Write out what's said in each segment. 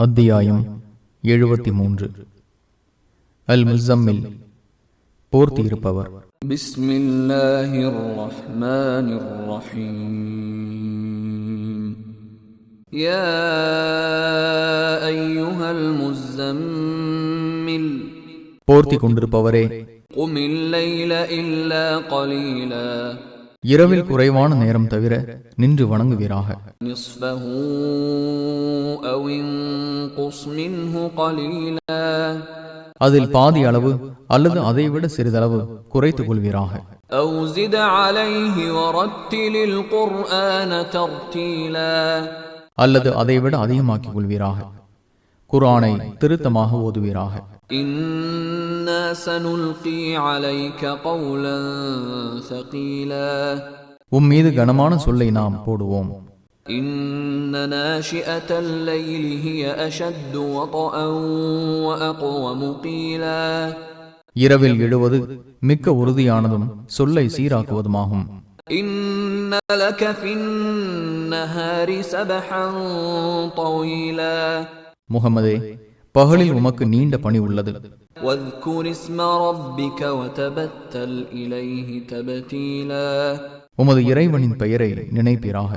அத்தியாயம் 73. அல் முஸம்மில், போர்த்தி இருப்பவர். பிஸ்மில்லாஹிர் ரஹ்மானிர் ரஹீம். யா அய்யுஹல் முஸம்மில், போர்த்தி கொண்டிருப்பவரே, குமில் லைல இல்லா கலீலா, இரவில் குறைவான நேரம் தவிர நின்று வணங்குவீராக. நிஸ்ஃபஹு அவ் இன்குஸ் மின்ஹு கலீலா, அதில் பாதி அளவு அல்லது அதைவிட சிறிதளவு குறைத்துக் கொள்வீராக. அவ் ஸித் அலைஹி வரத்திலில் குர்ஆன தர்தீலா, அல்லது அதைவிட அதிகமாக்கிக் கொள்வீராக. குர்ஆனை திருத்தமாக ஓதுவீராக. இன்னா ஸனுல்கி அலைக கௌலன் ஸகீலா, உம்மீது கனமான சொல்லை நாம் போடுவோம். இன்ன நாஷிஅத்தல் லைலி ஹிய அஷத்து வத்அன் வ அக்வமு கீலா, இரவில் எழுவது மிக்க உறுதியானதும் சொல்லை சீராக்குவதுமாகும். இன்ன லக ஃபின் நஹாரி ஸபஹன் தவீலா, முஹம்மதே, பகலில் உமக்கு நீண்ட பணி உள்ளது. வذ்குர் இஸ்ம ரப்பிக வதபத்தல் இலைஹி தபதீலா, உமது இறைவனின் பெயரை நினைப்பீராக,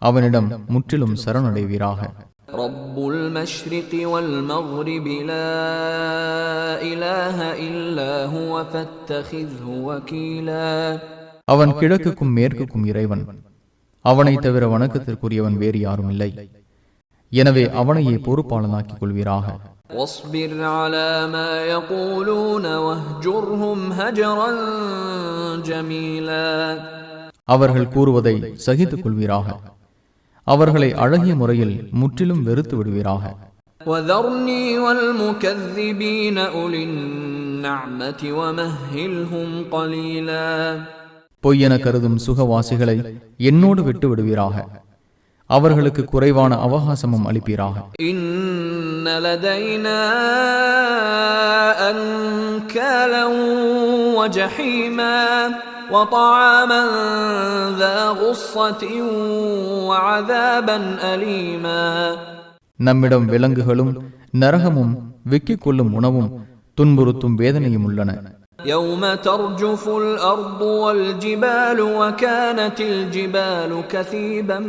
அவனிடம் முற்றிலும் சரணடைவீராக. ரப்புல் மஷ்ரிகி வல் மக்ரிபி லா இலாஹ இல்லா ஹுவ ஃபத்தஹிஸ்ஹு வகீலா, அவன் கிழக்குக்கும் மேற்குக்கும் இறைவன், அவனை தவிர வணக்கத்திற்குரியவன் வேறு யாரும் இல்லை, எனவே அவனையே பொறுப்பாளனாக்கிக் கொள்வீராக. வஸ்பிர் அலா மா யகூலூன வஹ்ஜுர்ஹும் ஹஜ்ரன் ஜமீலா, அவர்கள் கூறுவதை சகித்துக் கொள்வீராக, அவர்களை அழகிய முறையில் முற்றிலும் வெறுத்து விடுவீராக. வதர்னி வல் முகذிபீன உலின் நஅமதி வமஹில்ஹும் கலீலா, பொய்யென கருதும் சுகவாசிகளை என்னோடு விட்டு விடுவீராக, அவர்களுக்கு குறைவான அவகாசமும் அளிப்பீராக. இன்ன லதைனா அன்காலன் வ ஜஹீமா வ தஆமன் ذا غصة وعذابا أليما, நம்மிடம் விலங்குகளும் நரகமும் விக்கிக் கொள்ளும் உணவும் துன்புறுத்தும் வேதனையும் உள்ளன. يوم ترجف الأرض والجبال وكانت الجبال كثيبا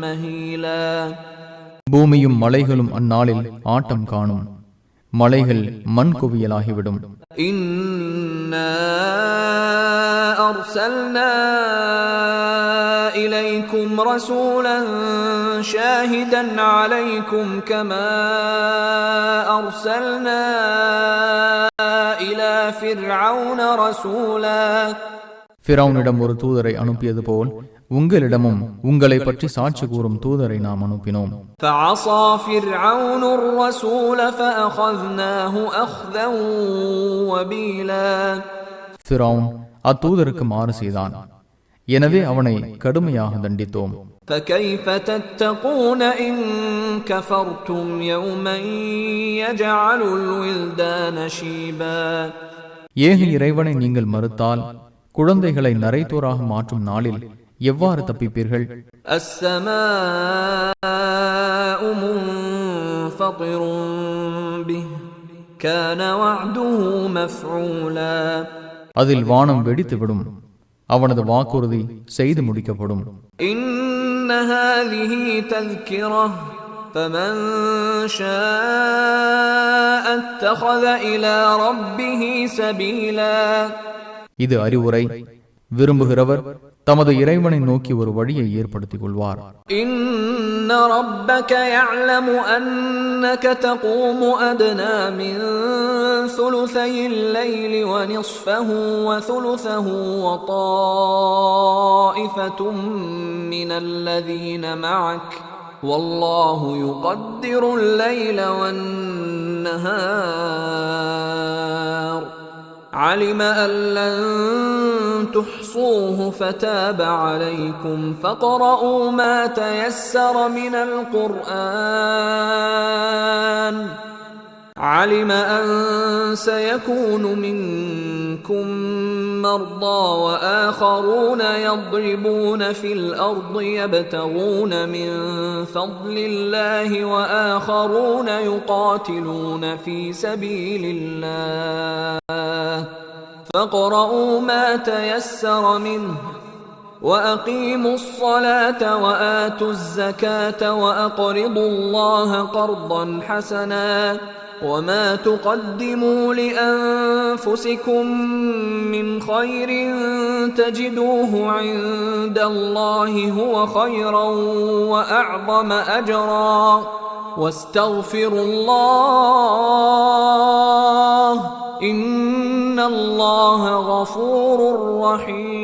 مهيلا, பூமியும் மலைகளும் அந்நாளில் ஆட்டம் காணும், மலைகள் மண் குவியலாகிவிடும். إنا أرسلنا إليكم رسولا شاهدا عليكم كما أرسلنا إلى فرعون رسولا, ஃபிரௌனிடம் ஒரு தூதரை அனுப்பியது போல் உங்களிடமும் உங்களை பற்றி சாட்சி கூறும் தூதரை நாம் அனுப்பினோம். فعصى فرعون الرسول فأخذناه أخذا وبيلا, ஃபிரௌன் அத்தூதருக்கு மாறு செய்தான், எனவே அவனை கடுமையாக தண்டித்தோம். فكيف تتقون إن كفرتم يوما يجعل الولدان شيبا, ஏக இறைவனை நீங்கள் மறுத்தால் குழந்தைகளை நரைத்தோராக மாற்றும் நாளில் எவ்வாறு தப்பிப்பீர்கள்? السماء منفطر به كان وعده مفعولا, அதில் வானம் வெடித்துவிடும், அவனது வாக்குறுதி செய்து முடிக்கப்படும். إن هذه تذكرة فمن شاء اتخذ إلى ربه سبيلا, இது அறிவுரை, விரும்புகிறவர் தமது இறைவனை நோக்கி ஒரு வழியை ஏற்படுத்திக் கொள்வார். إن ربك يعلم أنك تقوم أدنى من ثلثي الليل ونصفه وثلثه وطائفة من الذين معك والله يقدر الليل والنهار, علم أن لن تحصوه فتاب عليكم فاقرؤوا ما تيسر من القرآن, علم أن سيكون منكم مرضى وآخرون يضربون في الأرض يبتغون من فضل الله وآخرون يقاتلون في سبيل الله فاقرؤوا ما تيسر منه وأقيموا الصلاة وآتوا الزكاة وأقرضوا الله قرضا حسنا وما تقدموا لأنفسكم من خير تجدوه عند الله هو خيرا وأعظم أجرا واستغفروا الله إن الله غفور رحيم.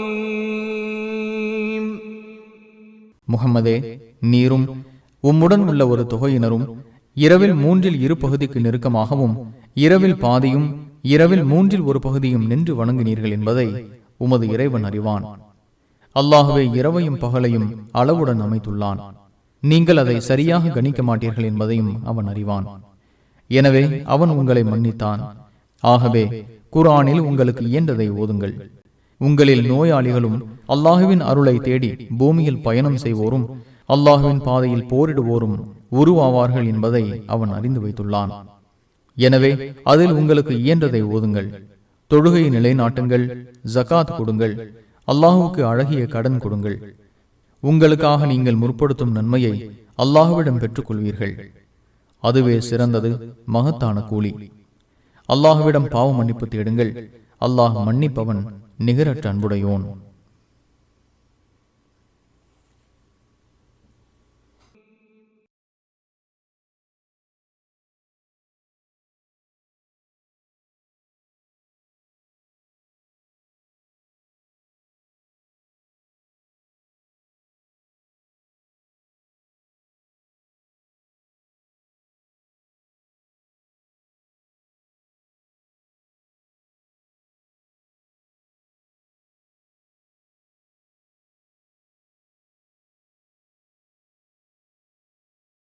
முஹம்மதே, நீரும் உம்முடன் உள்ள ஒரு தொகையினரும் இரவில் 1/3 பகுதிக்கு நெருக்கமாகவும் இரவில் பாதியும் இரவில் 1/3 பகுதியும் நின்று வணங்கினீர்கள் என்பதை உமது இறைவன் அறிவான். அல்லாஹ்வே இரவையும் பகலையும் அளவுடன் அமைத்துள்ளான். நீங்கள் அதை சரியாக கணிக்க மாட்டீர்கள் என்பதையும் அவன் அறிவான். எனவே அவன் உங்களை மன்னித்தான். ஆகவே குர்ஆனில் உங்களுக்கு இயன்றதை ஓதுங்கள். உங்களில் நோயாளிகளும் அல்லாஹுவின் அருளை தேடி பூமியில் பயணம் செய்வோரும் அல்லாஹுவின் பாதையில் போரிடுவோரும் உருவாவார்கள் என்பதை அவன் அறிந்து வைத்துள்ளான். எனவே அதில் உங்களுக்கு இயன்றதை ஓதுங்கள். தொழுகையை நிலைநாட்டுங்கள், ஜகாத் கொடுங்கள், அல்லாஹுவுக்கு அழகிய கடன் கொடுங்கள். உங்களுக்காக நீங்கள் முற்படுத்தும் நன்மையை அல்லாஹுவிடம் பெற்றுக் கொள்வீர்கள். அதுவே சிறந்தது, மகத்தான கூலி. அல்லாஹுவிடம் பாவ மன்னிப்பு தேடுங்கள். அல்லாஹ் மன்னிப்பவன், நிகரற்ற அன்புடையோன்.